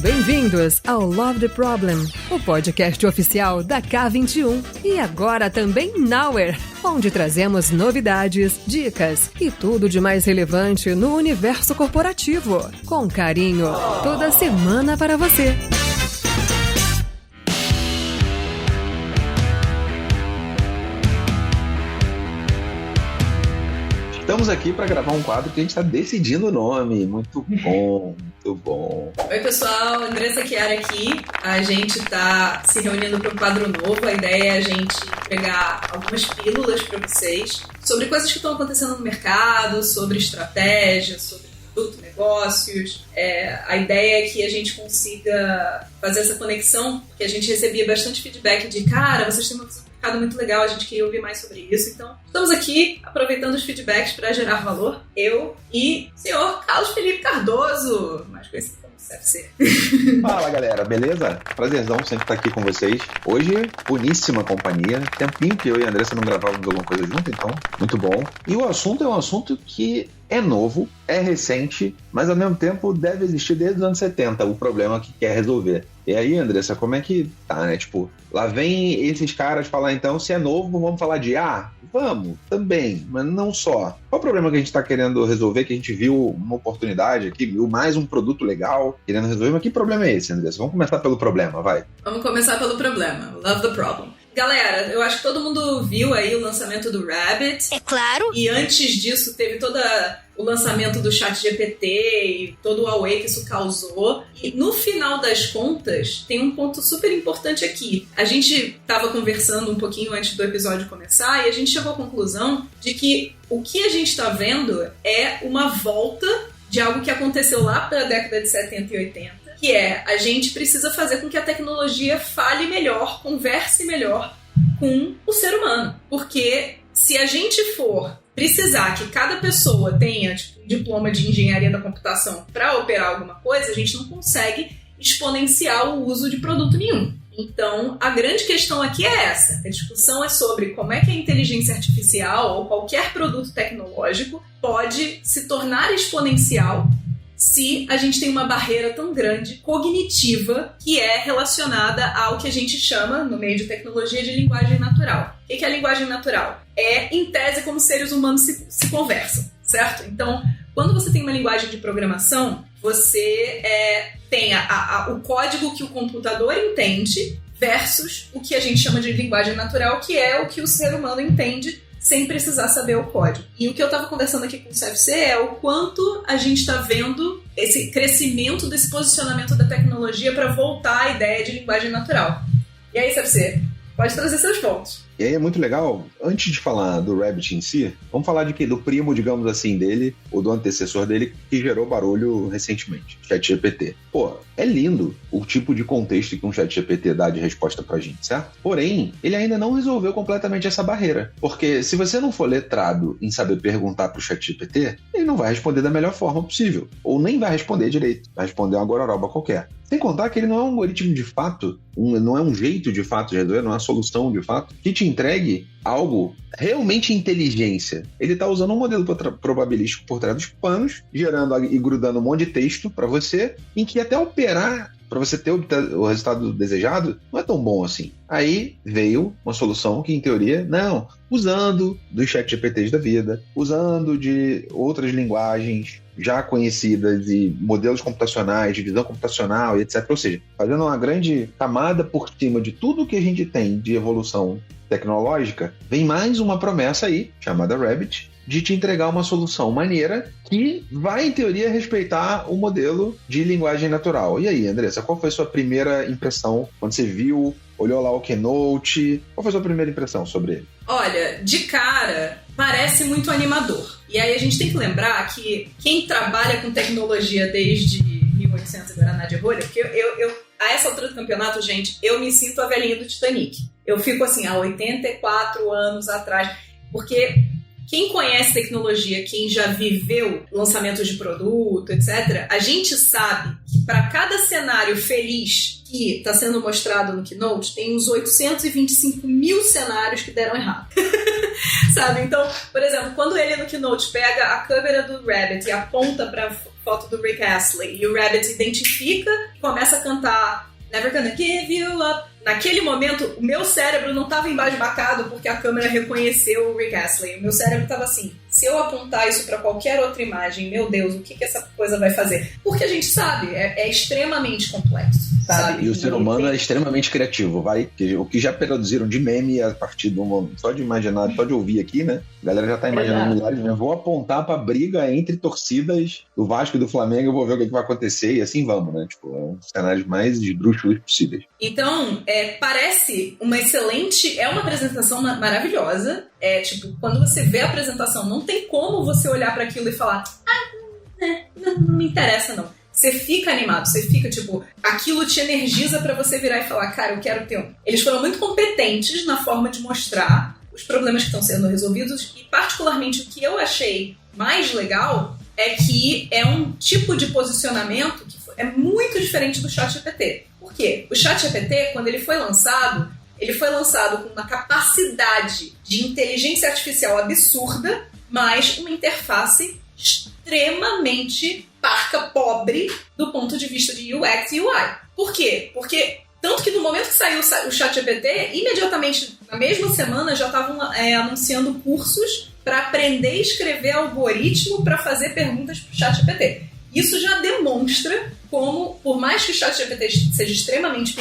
bem-vindos ao Love the Problem, o podcast oficial da K21 e agora também Nowhere, onde trazemos novidades, dicas e tudo de mais relevante no universo corporativo, com carinho, toda semana para você. Estamos aqui para gravar um quadro que a gente está decidindo o nome. Muito bom, muito bom. Oi, pessoal. Andressa Chiara aqui. A gente está se reunindo para um quadro novo. A ideia é a gente pegar algumas pílulas para vocês sobre coisas que estão acontecendo no mercado, sobre estratégia, sobre produto, negócios. A ideia é que a gente consiga fazer essa conexão, porque a gente recebia bastante feedback de, cara, vocês têm uma visão muito legal, a gente queria ouvir mais sobre isso. Então, estamos aqui aproveitando os feedbacks para gerar valor. Eu e o senhor Carlos Felipe Cardoso, mais conhecido como CFC. Fala, galera, beleza? Prazerzão sempre estar aqui com vocês. Hoje, boníssima companhia. Tempinho que eu e a Andressa não gravávamos alguma coisa junto, então, muito bom. E o assunto é um assunto que é novo, é recente, mas ao mesmo tempo deve existir desde os anos 70, o problema que quer resolver. E aí, Andressa, como é que tá, né? Tipo, lá vem esses caras falar, então, se é novo, vamos falar de vamos, também, mas não só. Qual o problema que a gente tá querendo resolver, que a gente viu uma oportunidade aqui, viu mais um produto legal querendo resolver, mas que problema é esse, Andressa? Vamos começar pelo problema, vai. Vamos começar pelo problema. Love the problem. Galera, eu acho que todo mundo viu aí o lançamento do Rabbit. É claro. E antes disso teve todo o lançamento do ChatGPT e todo o auê que isso causou. E no final das contas, tem um ponto super importante aqui. A gente estava conversando um pouquinho antes do episódio começar e a gente chegou à conclusão de que o que a gente está vendo é uma volta de algo que aconteceu lá pela década de 70 e 80. Que é, a gente precisa fazer com que a tecnologia fale melhor, converse melhor com o ser humano. Porque se a gente for precisar que cada pessoa tenha um diploma de engenharia da computação para operar alguma coisa, a gente não consegue exponenciar o uso de produto nenhum. Então, a grande questão aqui é essa. A discussão é sobre como é que a inteligência artificial ou qualquer produto tecnológico pode se tornar exponencial se a gente tem uma barreira tão grande, cognitiva, que é relacionada ao que a gente chama, no meio de tecnologia, de linguagem natural. O que é a linguagem natural? É, em tese, como seres humanos se conversam, certo? Então, quando você tem uma linguagem de programação, você tem o código que o computador entende versus o que a gente chama de linguagem natural, que é o que o ser humano entende sem precisar saber o código. E o que eu estava conversando aqui com o CFC é o quanto a gente está vendo esse crescimento desse posicionamento da tecnologia para voltar à ideia de linguagem natural. E aí, CFC, pode trazer seus pontos. E aí é muito legal, antes de falar do Rabbit em si, vamos falar do primo, digamos assim, dele, ou do antecessor dele, que gerou barulho recentemente, ChatGPT. Pô, é lindo o tipo de contexto que um ChatGPT dá de resposta pra gente, certo? Porém, ele ainda não resolveu completamente essa barreira. Porque se você não for letrado em saber perguntar pro ChatGPT, ele não vai responder da melhor forma possível. Ou nem vai responder direito. Vai responder uma gororoba qualquer. Sem contar que ele não é um algoritmo de fato, não é um jeito de fato de resolver, não é uma solução de fato, que te entregue algo realmente inteligência. Ele está usando um modelo probabilístico por trás dos panos, gerando e grudando um monte de texto para você, em que até operar para você ter o resultado desejado, não é tão bom assim. Aí veio uma solução que, em teoria, não, usando dos ChatGPTs da vida, usando de outras linguagens já conhecidas e modelos computacionais, de visão computacional e etc. Ou seja, fazendo uma grande camada por cima de tudo que a gente tem de evolução tecnológica, vem mais uma promessa aí, chamada Rabbit, de te entregar uma solução maneira que vai, em teoria, respeitar o modelo de linguagem natural. E aí, Andressa, qual foi a sua primeira impressão quando você viu, olhou lá o Keynote? Qual foi a sua primeira impressão sobre ele? Olha, de cara, parece muito animador. E aí a gente tem que lembrar que quem trabalha com tecnologia desde 1800 Guaraná de rolha, porque a essa altura do campeonato, gente, eu me sinto a velhinha do Titanic. Eu fico assim, há 84 anos atrás, porque quem conhece tecnologia, quem já viveu lançamentos de produto, etc., a gente sabe que para cada cenário feliz que está sendo mostrado no Keynote, tem uns 825 mil cenários que deram errado. Sabe? Então, por exemplo, quando ele no Keynote pega a câmera do Rabbit e aponta pra foto do Rick Astley e o Rabbit identifica e começa a cantar Never Gonna Give You Up. Naquele momento, o meu cérebro não estava embasbacado porque a câmera reconheceu o Rick Astley. O meu cérebro estava assim, se eu apontar isso para qualquer outra imagem, meu Deus, o que essa coisa vai fazer? Porque a gente sabe, é extremamente complexo, sabe? E o ser humano é extremamente criativo, o que já produziram de meme a partir do só de imaginar, só de ouvir aqui, né? A galera já tá imaginando milhares, né? Vou apontar pra briga entre torcidas do Vasco e do Flamengo, eu vou ver o que vai acontecer e assim vamos, né? Tipo, é um cenário mais esdrúxulos possíveis. Então, parece uma excelente, é uma apresentação maravilhosa. Tipo, quando você vê a apresentação, não tem como você olhar para aquilo e falar, não me interessa não. Você fica animado, você fica tipo, aquilo te energiza para você virar e falar, cara, eu quero ter um. Eles foram muito competentes na forma de mostrar os problemas que estão sendo resolvidos e particularmente o que eu achei mais legal é que é um tipo de posicionamento que é muito diferente do ChatGPT. Por quê? O ChatGPT, quando ele foi lançado com uma capacidade de inteligência artificial absurda, mas uma interface extremamente parca, pobre, do ponto de vista de UX e UI. Por quê? Porque, tanto que no momento que saiu o ChatGPT, imediatamente, na mesma semana, já estavam anunciando cursos para aprender a escrever algoritmo para fazer perguntas para o ChatGPT. Isso já demonstra como, por mais que o ChatGPT seja extremamente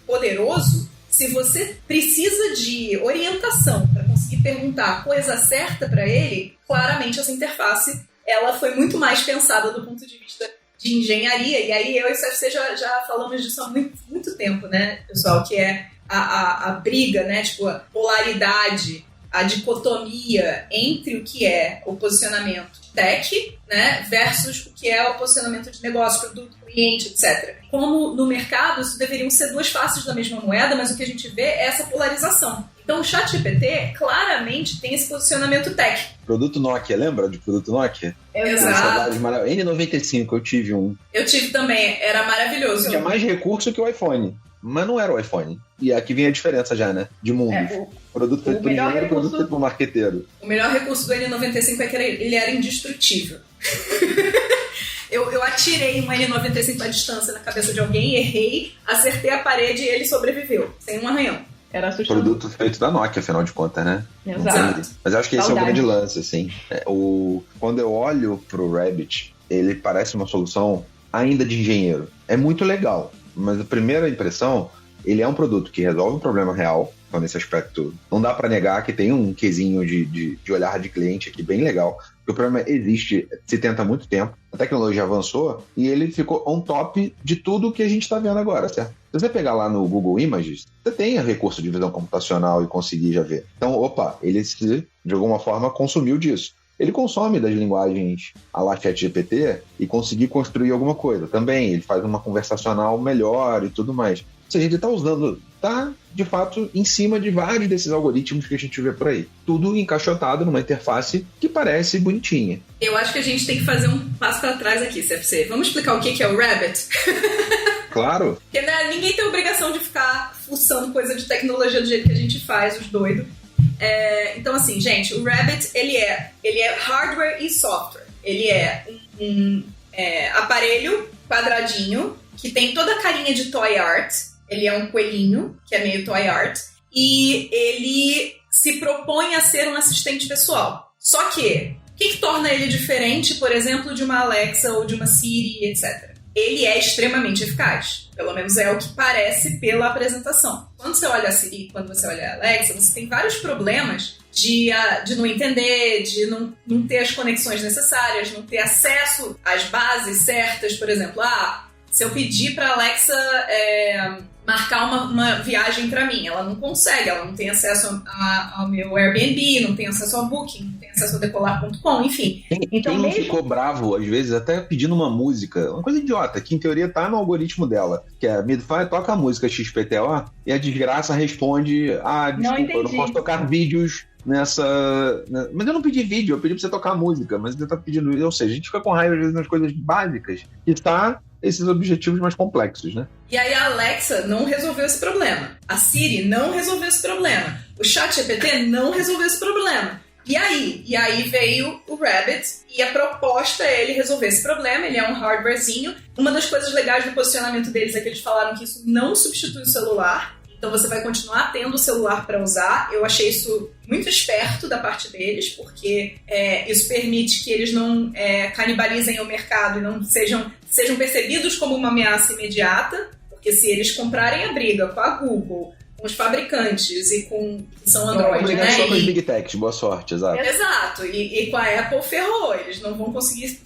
poderoso, se você precisa de orientação para conseguir perguntar a coisa certa para ele, claramente essa interface ela foi muito mais pensada do ponto de vista de engenharia. E aí eu e o CFC já falamos disso há muito tempo, né, pessoal? Que é a briga, né? Tipo, a polaridade, a dicotomia entre o que é o posicionamento tech, né, versus o que é o posicionamento de negócio, produto, cliente, etc. Como no mercado, isso deveriam ser duas faces da mesma moeda, mas o que a gente vê é essa polarização. Então o ChatGPT claramente tem esse posicionamento tech. Produto Nokia, lembra de produto Nokia? Exato. N95, eu tive um. Eu tive também, era maravilhoso. Tinha mais recurso que o iPhone, mas não era o iPhone. E aqui vem a diferença já, né? De mundo. Produto feito por engenheiro, produto feito por marqueteiro. O melhor recurso do N95 é que ele era indestrutível. Eu atirei um N95 à distância na cabeça de alguém, errei, acertei a parede e ele sobreviveu, sem um arranhão. Era assustador. Produto feito da Nokia, afinal de contas, né? Exato. Mas eu acho que esse é o grande lance, assim. Quando eu olho pro Rabbit, ele parece uma solução ainda de engenheiro. É muito legal, mas a primeira impressão, ele é um produto que resolve um problema real. Então, nesse aspecto, não dá para negar que tem um quesinho de olhar de cliente aqui bem legal. Porque o problema existe, se tenta há muito tempo. A tecnologia avançou e ele ficou on top de tudo que a gente está vendo agora, certo? Se você pegar lá no Google Images, você tem recurso de visão computacional e conseguir já ver. Então, ele de alguma forma consumiu disso. Ele consome das linguagens a la ChatGPT e conseguir construir alguma coisa. Também ele faz uma conversacional melhor e tudo mais. Se a gente está de fato em cima de vários desses algoritmos que a gente vê por aí. Tudo encaixotado numa interface que parece bonitinha. Eu acho que a gente tem que fazer um passo para trás aqui, CFC. Vamos explicar o que é o Rabbit? Claro. Porque ninguém tem a obrigação de ficar fuçando coisa de tecnologia do jeito que a gente faz, os doidos. Então, assim, gente, o Rabbit, ele é hardware e software. Ele é um aparelho quadradinho que tem toda a carinha de toy art. Ele é um coelhinho, que é meio toy art. E ele se propõe a ser um assistente pessoal. Só que, o que torna ele diferente, por exemplo, de uma Alexa ou de uma Siri, etc.? Ele é extremamente eficaz. Pelo menos é o que parece pela apresentação. Quando você olha a Siri, quando você olha a Alexa, você tem vários problemas de não entender, de não ter as conexões necessárias, não ter acesso às bases certas. Por exemplo, se eu pedir para a Alexa marcar uma viagem para mim, ela não consegue, ela não tem acesso ao meu Airbnb, não tem acesso ao Booking, não tem acesso ao Decolar.com, enfim. Quem não ficou bravo, às vezes, até pedindo uma música, uma coisa idiota, que em teoria tá no algoritmo dela, que é Midfire toca a música XPTO e a desgraça responde, desculpa, eu não posso tocar vídeos nessa... Mas eu não pedi vídeo, eu pedi pra você tocar a música, mas você tá pedindo... Ou seja, a gente fica com raiva, às vezes, nas coisas básicas, que tá esses objetivos mais complexos, né? E aí a Alexa não resolveu esse problema. A Siri não resolveu esse problema. O ChatGPT não resolveu esse problema. E aí veio o Rabbit, e a proposta é ele resolver esse problema. Ele é um hardwarezinho. Uma das coisas legais do posicionamento deles é que eles falaram que isso não substitui o celular. Então você vai continuar tendo o celular para usar. Eu achei isso muito esperto da parte deles, porque isso permite que eles não canibalizem o mercado e não sejam percebidos como uma ameaça imediata. Porque se eles comprarem a briga com a Google, com os fabricantes e que são Android, né? Só com os Big Techs, boa sorte, exato. Exato, e com a Apple ferrou, eles não vão conseguir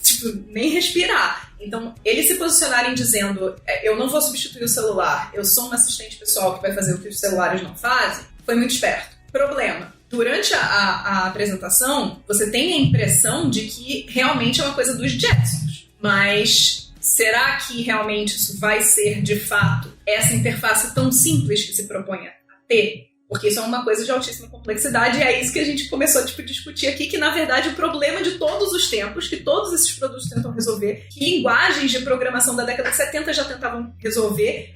nem respirar. Então, eles se posicionarem dizendo, eu não vou substituir o celular, eu sou um assistente pessoal que vai fazer o que os celulares não fazem, foi muito esperto. Problema, durante a apresentação, você tem a impressão de que realmente é uma coisa dos Jetsons, mas será que realmente isso vai ser, de fato, essa interface tão simples que se propõe a ter? Porque isso é uma coisa de altíssima complexidade e é isso que a gente começou a discutir aqui, que na verdade o problema de todos os tempos, que todos esses produtos tentam resolver, que linguagens de programação da década de 70 já tentavam resolver,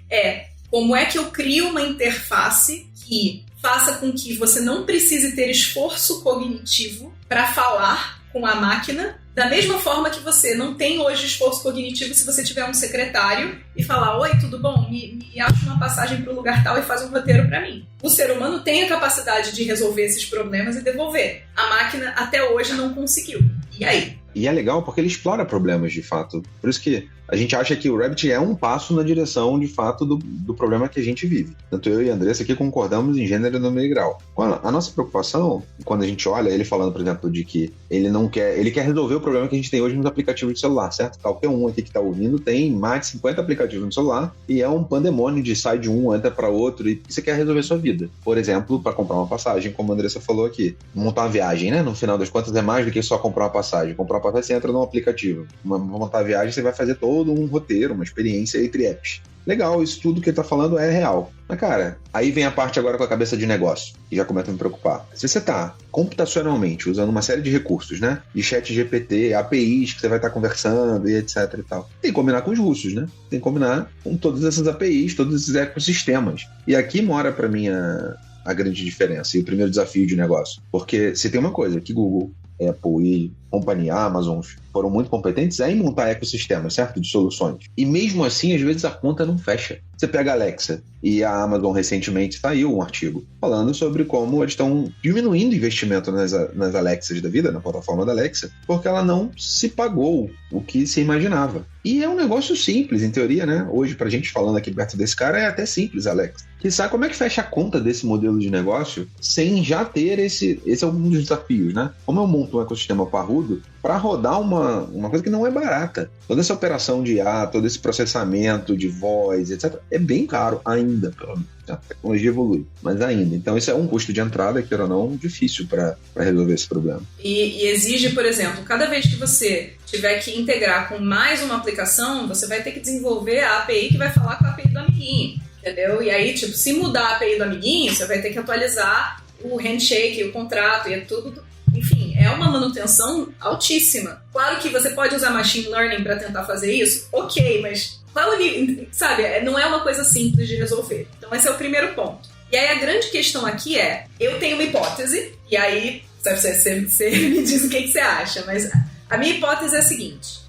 como é que eu crio uma interface que faça com que você não precise ter esforço cognitivo para falar com a máquina, da mesma forma que você não tem hoje esforço cognitivo se você tiver um secretário e falar, oi, tudo bom? Me acha uma passagem para o lugar tal e faz um roteiro para mim. O ser humano tem a capacidade de resolver esses problemas e devolver. A máquina até hoje não conseguiu. E aí? E é legal porque ele explora problemas, de fato. Por isso que a gente acha que o Rabbit é um passo na direção, de fato, do problema que a gente vive. Tanto eu e a Andressa aqui concordamos em gênero, número e grau. A nossa preocupação, quando a gente olha ele falando, por exemplo, de que ele quer resolver o problema que a gente tem hoje nos aplicativos de celular, certo? Qualquer um aqui que está ouvindo tem mais de 50 aplicativos no celular e é um pandemônio de sai de um, entra para outro e você quer resolver sua vida. Por exemplo, para comprar uma passagem, como a Andressa falou aqui. Montar uma viagem, né? No final das contas é mais do que só comprar uma passagem. Comprar uma passagem, você entra num aplicativo. Montar a viagem, você vai fazer todo um roteiro, uma experiência entre apps. Legal, isso tudo que ele tá falando é real. Mas, cara, aí vem a parte agora com a cabeça de negócio, que já começa a me preocupar. Se você tá computacionalmente usando uma série de recursos, né? De chat GPT, APIs que você vai estar conversando e etc e tal. Tem que combinar com os russos, né? Tem que combinar com todas essas APIs, todos esses ecossistemas. E aqui mora pra mim a grande diferença e o primeiro desafio de negócio. Porque se tem uma coisa que Google, Apple e companhia Amazon foram muito competentes em montar ecossistemas, certo? De soluções. E mesmo assim, às vezes a conta não fecha. Você pega a Alexa, e a Amazon recentemente saiu um artigo falando sobre como eles estão diminuindo o investimento nas Alexas da vida, na plataforma da Alexa, porque ela não se pagou o que se imaginava. E é um negócio simples, em teoria, né? Hoje, pra gente falando aqui perto desse cara, é até simples, Alexa. Que sabe como é que fecha a conta desse modelo de negócio sem já ter esse é um dos desafios, né? Como eu monto um ecossistema parrudo para rodar uma coisa que não é barata. Toda essa operação de IA, todo esse processamento de voz, etc., é bem caro ainda, pelo menos. A tecnologia evolui, mas ainda. Então, isso é um custo de entrada, queira ou não, difícil para resolver esse problema. E exige, por exemplo, cada vez que você tiver que integrar com mais uma aplicação, você vai ter que desenvolver a API que vai falar com a API do amiguinho, entendeu? E aí, tipo, se mudar a API do amiguinho, você vai ter que atualizar o handshake, o contrato, e é tudo... Enfim, é uma manutenção altíssima. Claro que você pode usar machine learning para tentar fazer isso, ok, mas qual o nível, sabe? Não é uma coisa simples de resolver. Então esse é o primeiro ponto. E aí a grande questão aqui é, eu tenho uma hipótese, e aí você me diz o que você acha, mas a minha hipótese é a seguinte,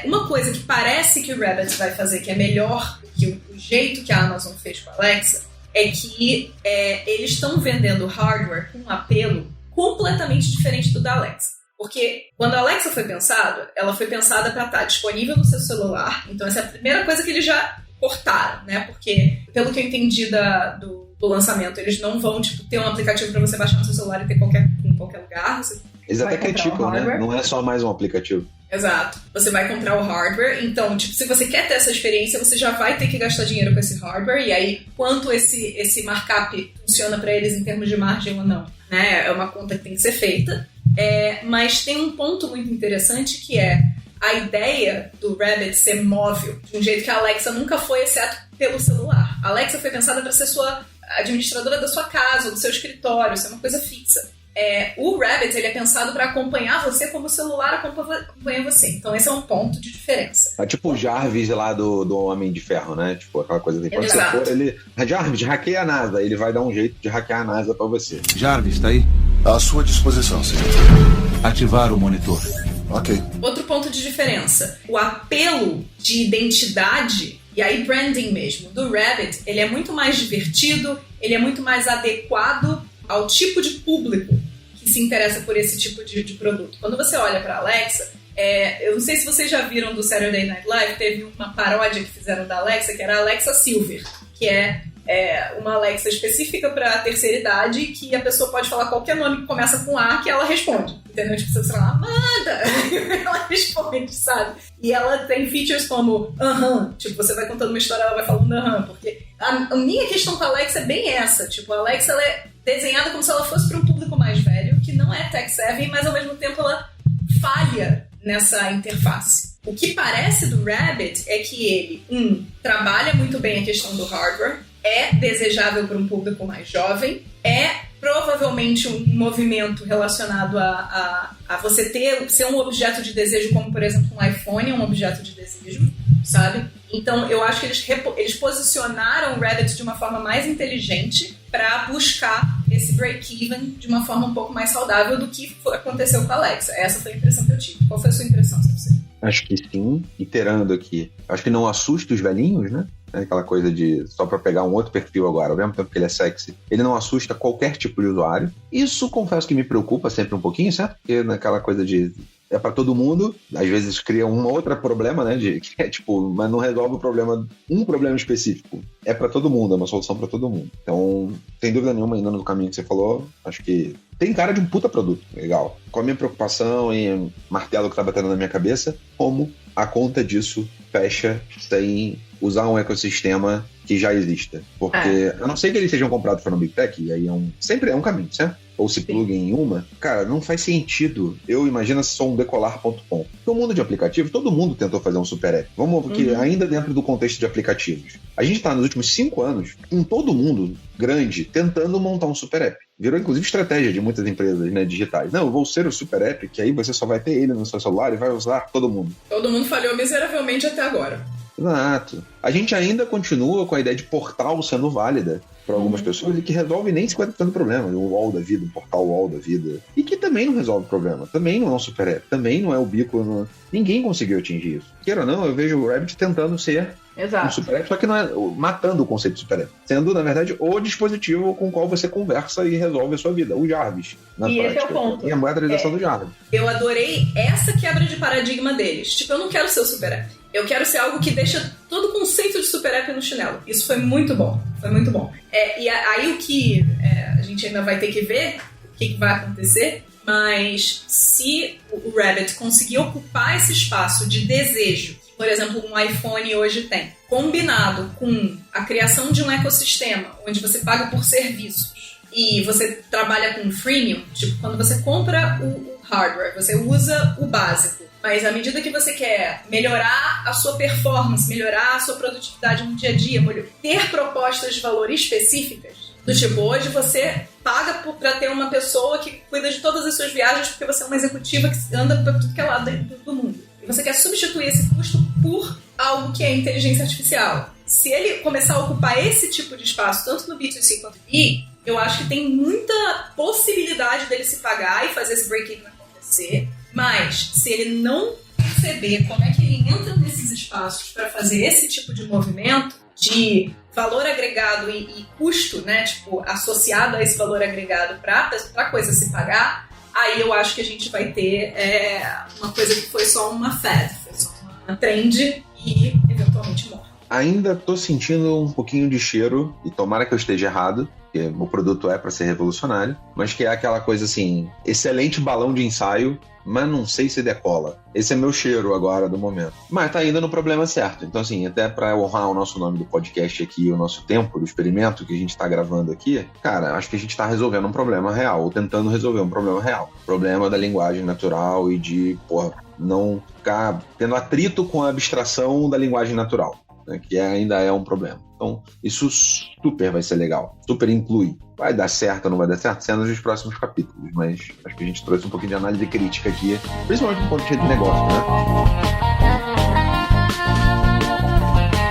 uma coisa que parece que o Rabbit vai fazer que é melhor que o jeito que a Amazon fez com a Alexa, é que eles estão vendendo hardware com um apelo completamente diferente do da Alexa. Porque quando a Alexa foi pensada, ela foi pensada para estar disponível no seu celular. Então essa é a primeira coisa que eles já cortaram, né? Porque, pelo que eu entendi do lançamento, eles não vão ter um aplicativo para você baixar no seu celular e ter em qualquer lugar. Eles até criticam, né? Não é só mais um aplicativo. Exato. Você vai comprar o hardware, então, se você quer ter essa experiência, você já vai ter que gastar dinheiro com esse hardware, e aí, quanto esse markup funciona para eles em termos de margem ou não, né? É uma conta que tem que ser feita. Mas tem um ponto muito interessante que é a ideia do Rabbit ser móvel, de um jeito que a Alexa nunca foi, exceto pelo celular. A Alexa foi pensada para ser sua administradora da sua casa, ou do seu escritório, ser uma coisa fixa. o Rabbit ele é pensado para acompanhar você como o celular acompanha você. Então esse é um ponto de diferença. É tipo o Jarvis lá do Homem de Ferro, né? Tipo aquela coisa de quando você Exato. for, ele... Jarvis, hackeia a NASA. Ele vai dar um jeito de hackear a NASA pra você. Jarvis, tá aí? À sua disposição, senhor. Ativar o monitor. Ok. Outro ponto de diferença. O apelo de identidade, e aí branding mesmo, do Rabbit, ele é muito mais divertido, ele é muito mais adequado ao tipo de público que se interessa por esse tipo de produto. Quando você olha para a Alexa, eu não sei se vocês já viram do Saturday Night Live, teve uma paródia que fizeram da Alexa, que era a Alexa Silver, que é uma Alexa específica para a terceira idade, que a pessoa pode falar qualquer nome que começa com A que ela responde. Entendeu? Tipo, você fala, Amanda! Ela responde, sabe? E ela tem features como tipo, você vai contando uma história, ela vai falando porque a minha questão com a Alexa é bem essa. Tipo, a Alexa ela é desenhada como se ela fosse para um público mais velho, que não é tech-savvy, mas ao mesmo tempo ela falha nessa interface. O que parece do Rabbit é que ele, trabalha muito bem a questão do hardware, é desejável para um público mais jovem, é provavelmente um movimento relacionado a você ser um objeto de desejo, como por exemplo um iPhone é um objeto de desejo, sabe? Então eu acho que eles posicionaram o Rabbit de uma forma mais inteligente para buscar esse break-even de uma forma um pouco mais saudável do que aconteceu com a Alexa. Essa foi a impressão que eu tive. Qual foi a sua impressão, você? Acho que sim, iterando aqui. Acho que não assusta os velhinhos, né? Aquela coisa de só pra pegar um outro perfil agora, ao mesmo tempo que ele é sexy, ele não assusta qualquer tipo de usuário. Isso, confesso que me preocupa sempre um pouquinho, certo? Porque naquela coisa de é pra todo mundo, às vezes cria um outro problema, né? Que é tipo, mas não resolve o problema, um problema específico. É pra todo mundo, é uma solução pra todo mundo. Então, sem dúvida nenhuma, indo no caminho que você falou, acho que tem cara de um puta produto, legal. Com a minha preocupação e martelo que tá batendo na minha cabeça, como a conta disso fecha sem usar um ecossistema que já exista. Porque, a não ser que eles sejam comprados por uma Big Tech, e aí sempre é um caminho, certo? Ou se pluguem em uma, cara, não faz sentido. Eu imagino se sou um decolar.com. No mundo de aplicativo, todo mundo tentou fazer um super app. Vamos, porque ainda dentro do contexto de aplicativos. A gente tá nos últimos 5 anos, em todo mundo grande, tentando montar um super app. Virou, inclusive, estratégia de muitas empresas, né, digitais. Não, eu vou ser o super app, que aí você só vai ter ele no seu celular e vai usar todo mundo. Todo mundo falhou miseravelmente até agora. Exato. A gente ainda continua com a ideia de portal sendo válida para algumas pessoas e que resolve nem 50% do problema. Um wall da vida, um portal wall da vida. E que também não resolve o problema. Também não é um super app. Também não é o bico. Ninguém conseguiu atingir isso. Queira ou não, eu vejo o Rabbit tentando ser um super app, só que não é matando o conceito de super app. Sendo, na verdade, o dispositivo com o qual você conversa e resolve a sua vida. O Jarvis, na e prática. Esse é o ponto. E a modernização do Jarvis. Eu adorei essa quebra de paradigma deles. Tipo, eu não quero ser o super app. Eu quero ser algo que deixa todo o conceito de super app no chinelo. Isso foi muito bom. Foi muito bom. E aí o que a gente ainda vai ter que ver o que vai acontecer, mas se o Rabbit conseguir ocupar esse espaço de desejo, que, por exemplo, um iPhone hoje tem, combinado com a criação de um ecossistema onde você paga por serviços e você trabalha com freemium, tipo, quando você compra o hardware, você usa o básico. Mas à medida que você quer melhorar a sua performance, melhorar a sua produtividade no dia a dia, ter propostas de valor específicas, do tipo, hoje você paga para ter uma pessoa que cuida de todas as suas viagens porque você é uma executiva que anda para tudo que é lado do mundo. E você quer substituir esse custo por algo que é inteligência artificial. Se ele começar a ocupar esse tipo de espaço, tanto no B2C quanto no B2B, eu acho que tem muita possibilidade dele se pagar e fazer esse break-even acontecer. Mas, se ele não perceber como é que ele entra nesses espaços para fazer esse tipo de movimento de valor agregado e custo, né, tipo, associado a esse valor agregado para a coisa se pagar, aí eu acho que a gente vai ter uma coisa que foi só uma fad, foi só uma trend e eventualmente morre. Ainda tô sentindo um pouquinho de cheiro, e tomara que eu esteja errado, porque o produto é para ser revolucionário, mas que é aquela coisa assim, excelente balão de ensaio, mas não sei se decola. Esse é meu cheiro agora do momento. Mas tá indo no problema certo. Então assim, até para honrar o nosso nome do podcast aqui, o nosso tempo do experimento que a gente tá gravando aqui, cara, acho que a gente tá resolvendo um problema real, ou tentando resolver um problema real. Problema da linguagem natural e de, não ficar tendo atrito com a abstração da linguagem natural. né, que ainda é um problema. Então, isso super vai ser legal. Super inclui. Vai dar certo ou não vai dar certo? Cenas dos próximos capítulos. Mas acho que a gente trouxe um pouquinho de análise crítica aqui, principalmente do ponto de negócio, né?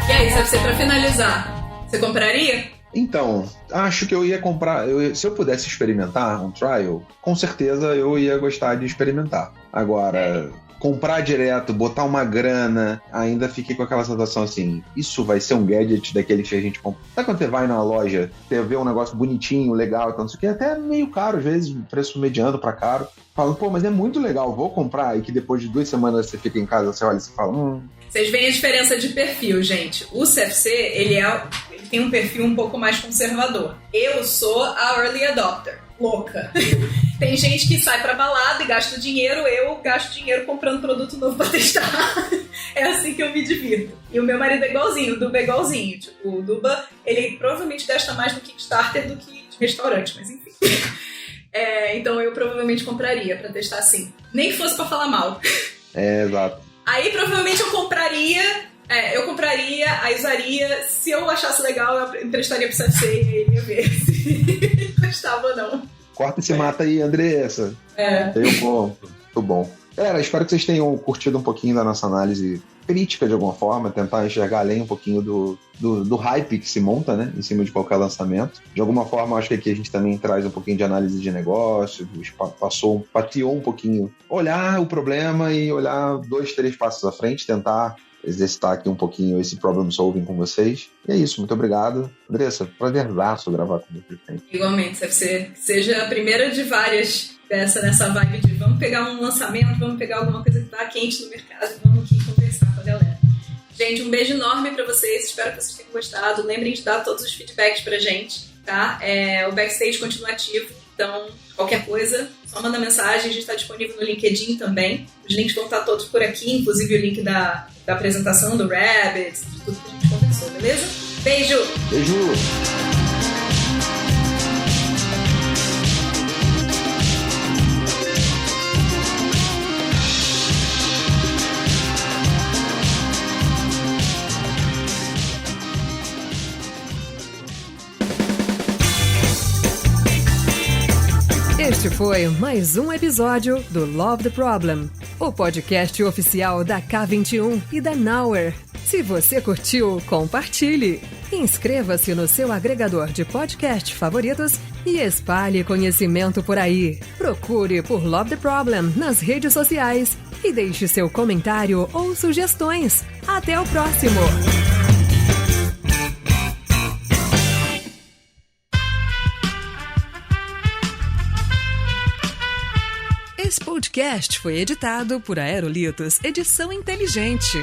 E aí, CFC, pra finalizar, você compraria? Então, acho que eu ia comprar... se eu pudesse experimentar um trial, com certeza eu ia gostar de experimentar. Agora... comprar direto, botar uma grana, ainda fiquei com aquela sensação assim, isso vai ser um gadget daqueles que a gente compra. Sabe quando você vai na loja, você vê um negócio bonitinho, legal, então, não sei o que, até meio caro às vezes, preço mediano pra caro. Fala, pô, mas é muito legal, vou comprar, e que depois de 2 semanas você fica em casa, você olha e você fala, Vocês veem a diferença de perfil, gente. O CFC, ele tem um perfil um pouco mais conservador. Eu sou a early adopter. Louca. Tem gente que sai pra balada e gasta dinheiro, eu gasto dinheiro comprando produto novo pra testar. É assim que eu me divirto. E o meu marido é igualzinho, o Duba é igualzinho. Tipo, o Duba, ele provavelmente gasta mais no Kickstarter do que de restaurante, mas enfim. Então eu provavelmente compraria pra testar assim. Nem que fosse pra falar mal. Exato. Aí provavelmente eu compraria, aí usaria. Se eu achasse legal, eu emprestaria pro CFC e ele ia ver se gostava ou não. Corta e se mata aí, Andressa. Tem um ponto. Muito bom. Espero que vocês tenham curtido um pouquinho da nossa análise crítica de alguma forma, tentar enxergar além um pouquinho do hype que se monta, né, em cima de qualquer lançamento. De alguma forma, acho que aqui a gente também traz um pouquinho de análise de negócio, pateou um pouquinho, olhar o problema e olhar 2, 3 passos à frente, tentar exercitar aqui um pouquinho esse problem solving com vocês. E é isso, muito obrigado. Andressa, prazerzaço gravar com você. Igualmente, CFC, seja a primeira de várias nessa vibe de vamos pegar um lançamento, vamos pegar alguma coisa que tá quente no mercado e vamos aqui conversar com a galera. Gente, um beijo enorme pra vocês, espero que vocês tenham gostado. Lembrem de dar todos os feedbacks pra gente, tá? O backstage continua ativo, então qualquer coisa, só manda mensagem, a gente tá disponível no LinkedIn também. Os links vão estar todos por aqui, inclusive o link da apresentação do Rabbit, de tudo que a gente conversou, beleza? Beijo! Beijo! Este foi mais um episódio do Love the Problem, o podcast oficial da K21 e da Nowhere. Se você curtiu, compartilhe. Inscreva-se no seu agregador de podcast favoritos e espalhe conhecimento por aí. Procure por Love the Problem nas redes sociais e deixe seu comentário ou sugestões. Até o próximo! Esse podcast foi editado por Aerolitos Edição Inteligente.